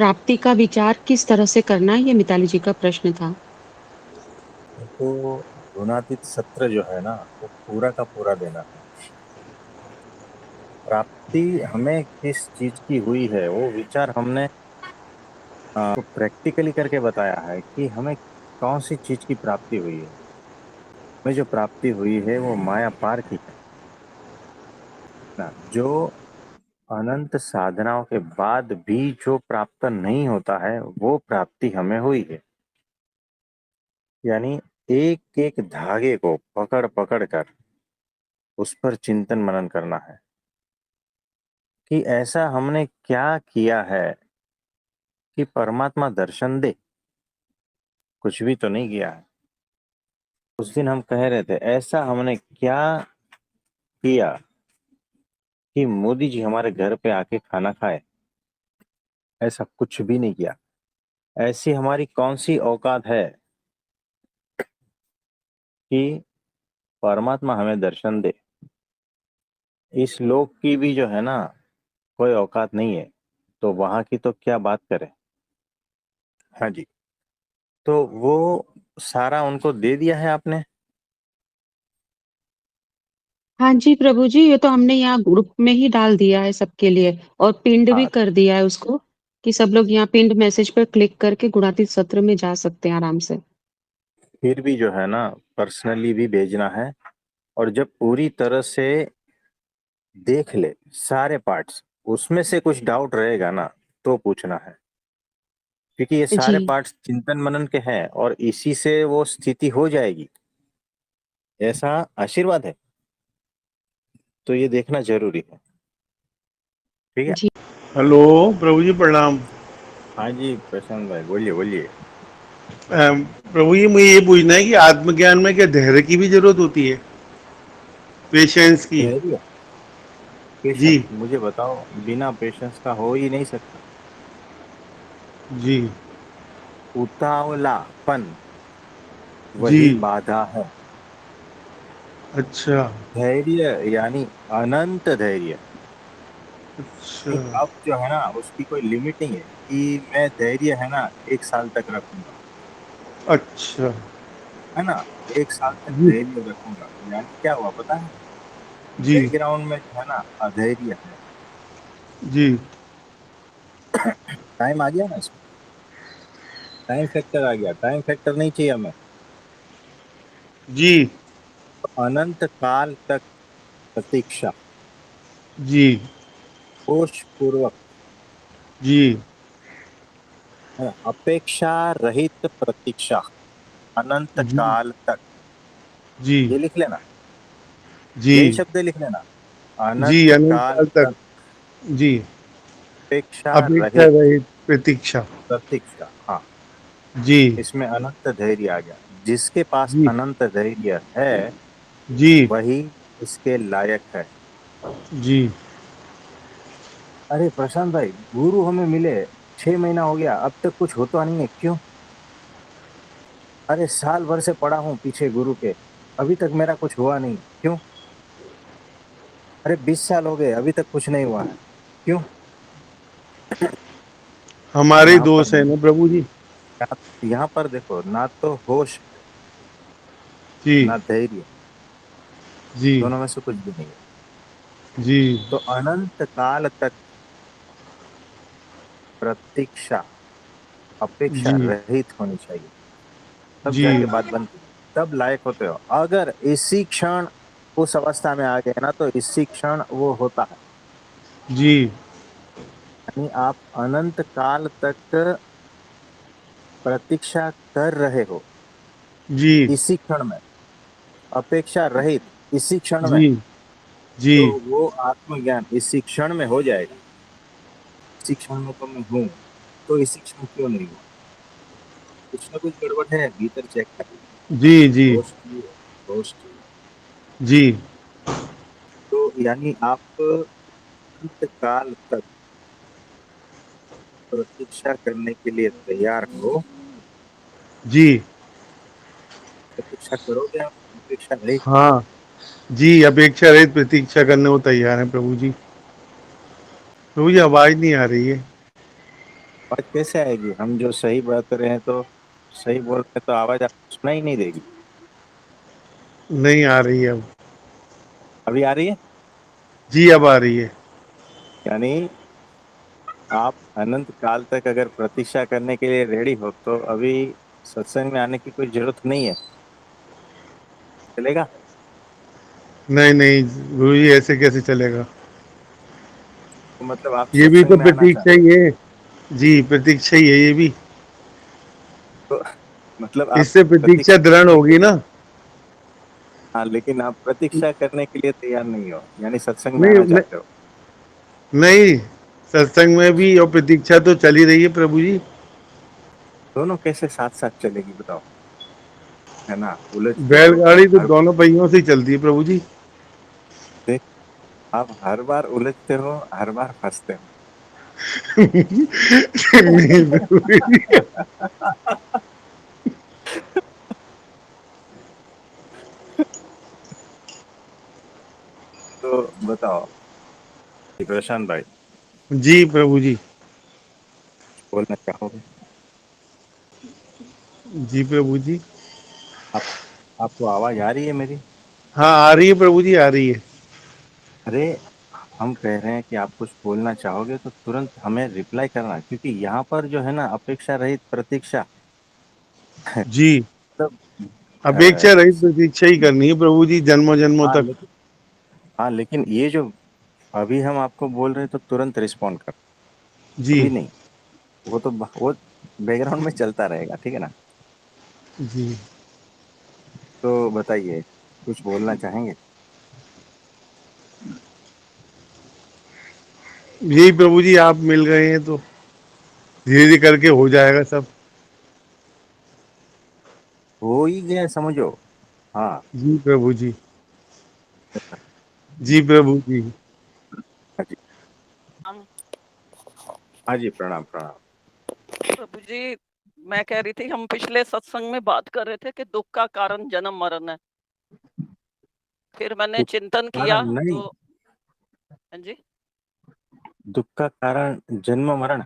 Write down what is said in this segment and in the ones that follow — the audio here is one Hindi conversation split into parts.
प्राप्ति का विचार किस तरह से करना, ये मिताली जी का प्रश्न था। तो गुणातीत सत्र जो है ना, वो पूरा का पूरा देना है। प्राप्ति हमें किस चीज की हुई है, वो विचार हमने प्रैक्टिकली करके बताया है कि हमें कौन सी चीज की प्राप्ति हुई है। हमें जो प्राप्ति हुई है वो माया पार की है ना। जो अनंत साधनाओं के बाद भी जो प्राप्त नहीं होता है, वो प्राप्ति हमें हुई है। यानी एक एक धागे को पकड़ पकड़ कर उस पर चिंतन मनन करना है कि ऐसा हमने क्या किया है कि परमात्मा दर्शन दे। कुछ भी तो नहीं किया है। उस दिन हम कह रहे थे ऐसा हमने क्या किया कि मोदी जी हमारे घर पे आके खाना खाए। ऐसा कुछ भी नहीं किया। ऐसी हमारी कौन सी औकात है कि परमात्मा हमें दर्शन दे। इस लोक की भी जो है ना, कोई औकात नहीं है, तो वहां की तो क्या बात करें। हाँ जी। तो वो सारा उनको दे दिया है आपने। हाँ जी प्रभु जी, ये तो हमने यहाँ ग्रुप में ही डाल दिया है सबके लिए, और पिंड भी हाँ, कर दिया है उसको, कि सब लोग यहाँ पिंड मैसेज पर क्लिक करके गुणातीत सत्र में जा सकते हैं आराम से। फिर भी जो है ना, पर्सनली भी भेजना है। और जब पूरी तरह से देख ले सारे पार्ट्स, उसमें से कुछ डाउट रहेगा ना, तो पूछना है। क्योंकि ये जी। सारे पार्ट्स चिंतन मनन के हैं और इसी से वो स्थिति हो जाएगी, ऐसा आशीर्वाद है। तो ये देखना जरूरी है। ठीक है। जी। हेलो प्रभु जी प्रणाम। हाँ जी प्रशांत भाई, बोलिए बोलिए। प्रभु जी मुझे ये पूछना है कि आत्मज्ञान में क्या धैर्य की भी जरूरत होती है, पेशेंस की? धैर्य, पेशेंस, जी। मुझे बताओ, बिना पेशेंस का हो ही नहीं सकता। जी। उतावलापन जी। वही बाधा है। अच्छा। धैर्य यानी अनंत धैर्य। अच्छा। नहीं, अब जो है ना, उसकी कोई लिमिट नहीं है कि मैं धैर्य है ना 1 साल तक रखूंगा। अच्छा। है ना, 1 साल तक जी। धैर्य रखूंगा, यानी क्या हुआ पता है। जी। बैकग्राउंड में जो है ना अधैर्य है। जी। टाइम आ गया ना इसमें, टाइम फैक्टर आ गया। टाइम फैक्टर नहीं चाहिए हमें। जी। तो अनंत काल तक प्रतीक्षा, जी। होश पूर्वक, जी। है ना, अपेक्षा रहित प्रतीक्षा, अनंत जी। काल तक। जी। ये लिख लेना, यही जी। शब्द लिख लेना। जी अनंत अनंत काल काल तक। तक जी। अपेक्षा अपेक्षा रहित रहित प्रतीक्षा। प्रतीक्षा। हाँ, जी। इसमें अनंत धैर्य आ गया। जिसके पास जी। अनंत धैर्य है, जी। वही इसके लायक है। जी। अरे प्रशांत भाई, गुरु हमें मिले 6 महीना हो गया, अब तक कुछ होता नहीं है, क्यों? अरे साल भर से पड़ा हूँ पीछे गुरु के, अभी तक मेरा कुछ हुआ नहीं, क्यों? अरे 20 साल हो गए, अभी तक कुछ नहीं हुआ है, क्यों? हमारे यहाँ पर दोष है ना प्रभु जी। यहाँ पर देखो, ना तो होश है, जी। ना धैर्य, जी। दोनों में से कुछ भी नहीं है। जी। तो अनंत काल तक प्रतीक्षा, अपेक्षा जी। रहित होनी चाहिए। तब जी। जाके बात बनती है, तब लायक होते हो। अगर इसी क्षण उस अवस्था में आ गए ना, तो इसी क्षण वो होता है। जी। यानी आप अनंत काल तक प्रतीक्षा कर रहे हो, जी। इसी क्षण में, अपेक्षा रहित, इसी क्षण में। जी। जी। तो वो आत्मज्ञान इसी क्षण में हो जाएगा। इसी क्षण में तो मैं हूँ, तो इसी क्षण क्यों नहीं हुआ? कुछ ना कुछ गड़बड़ है, भीतर चेक करिए। जी। जी। होश चाहिए, होश चाहिए। जी। तो यानी आप अनंत काल तक प्रतीक्षा करने के लिए तैयार हो। जी। प्रतीक्षा करोगे आप, अपेक्षा रहित। हाँ। जी अपेक्षा रहित प्रतीक्षा करने को तैयार है प्रभु जी। प्रभु जी आवाज नहीं आ रही है। आवाज कैसे आएगी? हम जो सही बात कर रहे हैं तो सही बोल रहे हैं तो आवाज आपको सुनाई नहीं देगी। नहीं आ रही है अब। अभी आ रही है? जी अब आ रही है। यानी आप अनंत काल तक अगर प्रतीक्षा करने के लिए रेडी हो तो अभी सत्संग में आने की कोई जरूरत नहीं है। चलेगा? नहीं नहीं गुरु जी ऐसे कैसे चलेगा। तो मतलब आप ये भी तो सत्संग में आना प्रतीक्षा चाहते ही है। जी प्रतीक्षा ही है ये भी। हो तो मतलब आप इससे प्रतीक्षा प्रतीक्षा दृढ़ करने के होगी लिए, ना। हाँ, लेकिन आप प्रतीक्षा करने के लिए तैयार नहीं हो, यानी सत्संग में नहीं आना चाहते हो। नहीं सत्संग में भी और प्रतीक्षा तो चल ही रही है प्रभु जी। दोनों कैसे साथ साथ चलेगी बताओ? है ना, उलझते हो बैलगाड़ी आप तो हर दोनों पहियों से ही चलती है प्रभु जी। देख, आप हर बार उलझते हो, हर बार फंसते हो। नहीं प्रभु जी। तो बताओ प्रशांत भाई, जी प्रभु जी। बोलना चाहोगे? जी प्रभु जी। आप आपको आवाज आ रही है मेरी? हाँ आ रही है प्रभु जी आ रही है। अरे, हम कह रहे हैं कि आप कुछ बोलना चाहोगे तो तुरंत हमें रिप्लाई करना, क्योंकि यहाँ पर जो है ना अपेक्षा रहित प्रतीक्षा। जी मतलब अपेक्षा रहित प्रतीक्षा ही करनी है प्रभु जी जन्मों जन्मों हाँ तक। लेकिन, हाँ लेकिन ये जो अभी हम आपको बोल रहे हैं तो तुरंत रिस्पॉन्ड कर, जी अभी नहीं। वो बैकग्राउंड में चलता रहेगा, ठीक है ना? जी। तो बताइए, कुछ बोलना चाहेंगे? यही प्रभु जी आप मिल गए हैं तो धीरे धीरे करके हो जाएगा सब। हो ही गया समझो। हाँ। जी प्रभु जी। जी प्रभु जी। हाँ जी। हम हाँ जी, प्रणाम प्रणाम। प्रभु जी, मैं कह रही थी हम पिछले सत्संग में बात कर रहे थे कि दुख का कारण जन्म मरण है। फिर मैंने दुख चिंतन किया कारण नहीं, तो हाँ जी। दुख का कारण जन्म मरण।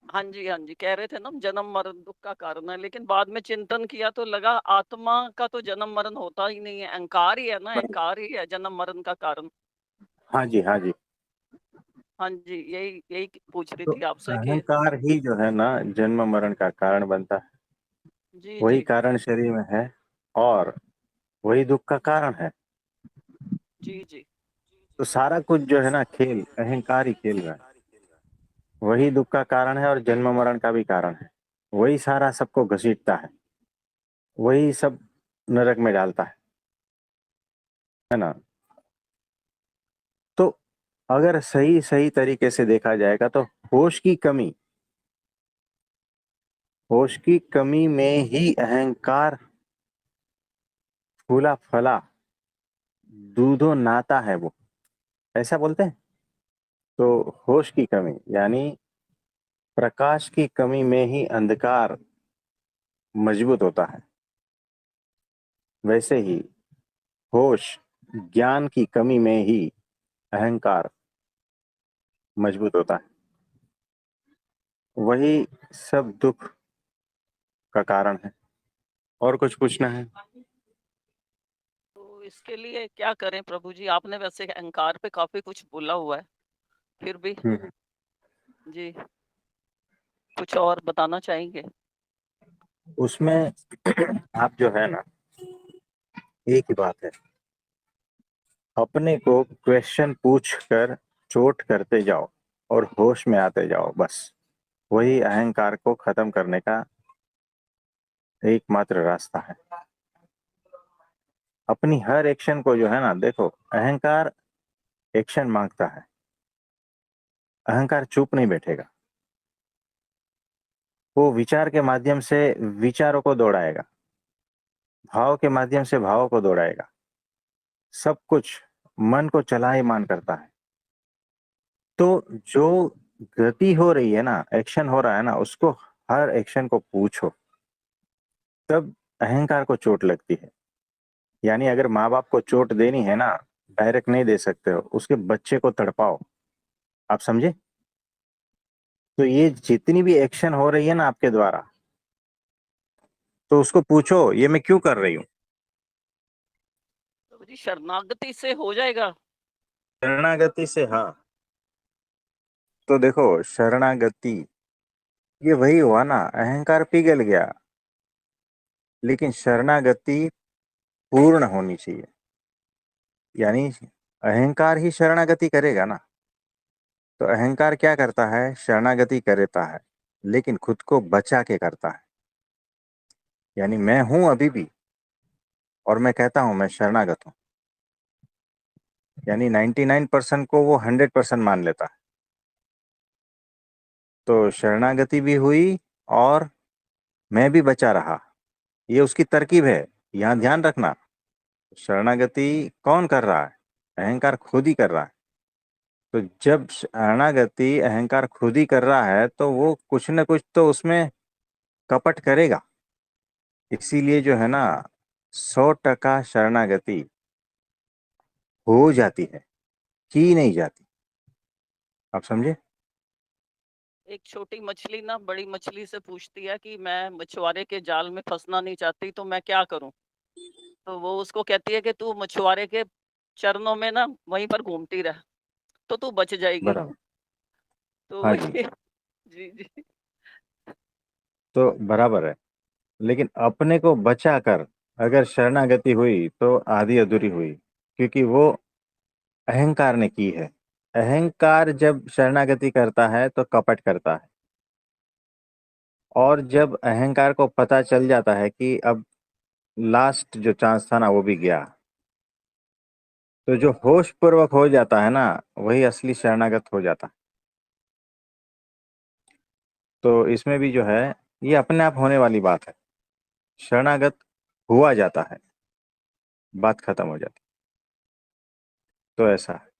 हाँ जी हाँ जी कह रहे थे ना हम जन्म मरण दुख का कारण है, लेकिन बाद में चिंतन किया तो लगा आत्मा का तो जन्म मरण होता ही नहीं है, अहंकार ही है ना, अहंकार ही है जन्म मरण का कारण। हाँ जी, हाँ जी। हाँ जी, यही यही पूछ रही तो थी आपसे कि अहंकार ही जो है ना जन्म मरण का कारण बनता है। जी वही जी कारण शरीर में है और वही दुख का कारण है। जी जी तो सारा कुछ जो है ना खेल अहंकार ही खेल रहा है। वही दुख का कारण है और जन्म मरण का भी कारण है। वही सारा सबको घसीटता है, वही सब नरक में डालता है ना? तो अगर सही सही तरीके से देखा जाएगा तो होश की कमी, होश की कमी में ही अहंकार फूला फला दूधो नाता है वो, ऐसा बोलते हैं। तो होश की कमी यानी प्रकाश की कमी में ही अंधकार मजबूत होता है। वैसे ही होश ज्ञान की कमी में ही अहंकार मजबूत होता है। वही सब दुख का कारण है। और कुछ पूछना है? तो इसके लिए क्या करें प्रभु जी? आपने वैसे अहंकार पे काफी कुछ बोला हुआ है, फिर भी हम्म। जी कुछ और बताना चाहेंगे? उसमें आप जो है ना, एक ही बात है, अपने को क्वेश्चन पूछ कर चोट करते जाओ और होश में आते जाओ, बस वही अहंकार को खत्म करने का एकमात्र रास्ता है। अपनी हर एक्शन को जो है ना, देखो, अहंकार एक्शन मांगता है। अहंकार चुप नहीं बैठेगा, वो विचार के माध्यम से विचारों को दौड़ाएगा, भाव के माध्यम से भावों को दौड़ाएगा, सब कुछ मन को चलायमान करता है। तो जो गति हो रही है ना, एक्शन हो रहा है ना, उसको, हर एक्शन को पूछो, तब अहंकार को चोट लगती है। यानी अगर माँ बाप को चोट देनी है ना, डायरेक्ट नहीं दे सकते हो, उसके बच्चे को तड़पाओ। आप समझे? तो ये जितनी भी एक्शन हो रही है ना आपके द्वारा, तो उसको पूछो ये मैं क्यों कर रही हूँ। प्रभु जी शरणागति से हो जाएगा? शरणागति से, हाँ। तो देखो शरणागति ये वही हुआ ना, अहंकार पिघल गया, लेकिन शरणागति पूर्ण होनी चाहिए। यानी अहंकार ही शरणागति करेगा ना। तो अहंकार क्या करता है, शरणागति करता है, लेकिन खुद को बचा के करता है। यानी मैं हूं अभी भी, और मैं कहता हूं मैं शरणागत हूं। यानी 99% को वो 100% मान लेता है। तो शरणागति भी हुई और मैं भी बचा रहा। ये उसकी तरकीब है, यहां ध्यान रखना। शरणागति कौन कर रहा है, अहंकार खुद ही कर रहा है। तो जब शरणागति अहंकार खुद ही कर रहा है, तो वो कुछ न कुछ तो उसमें कपट करेगा। इसीलिए जो है ना, 100% शरणागति हो जाती है, की नहीं जाती। आप समझे? एक छोटी मछली ना बड़ी मछली से पूछती है कि मैं मछुआरे के जाल में फंसना नहीं चाहती, तो मैं क्या करूं? तो वो उसको कहती है कि तू मछुआरे के चरणों में ना वहीं पर घूमती रह, तो तू बच जाएगी। बराबर। तो हाँ वो जी। ये जी जी तो बराबर है, लेकिन अपने को बचा कर अगर शरणागति हुई तो आधी अधूरी हुई, क्योंकि वो अहंकार ने की है। अहंकार जब शरणागति करता है तो कपट करता है। और जब अहंकार को पता चल जाता है कि अब लास्ट जो चांस था ना वो भी गया, तो जो होश पूर्वक हो जाता है ना, वही असली शरणागत हो जाता है। तो इसमें भी जो है, ये अपने आप होने वाली बात है। शरणागत हुआ जाता है, बात खत्म हो जाती है। तो ऐसा है।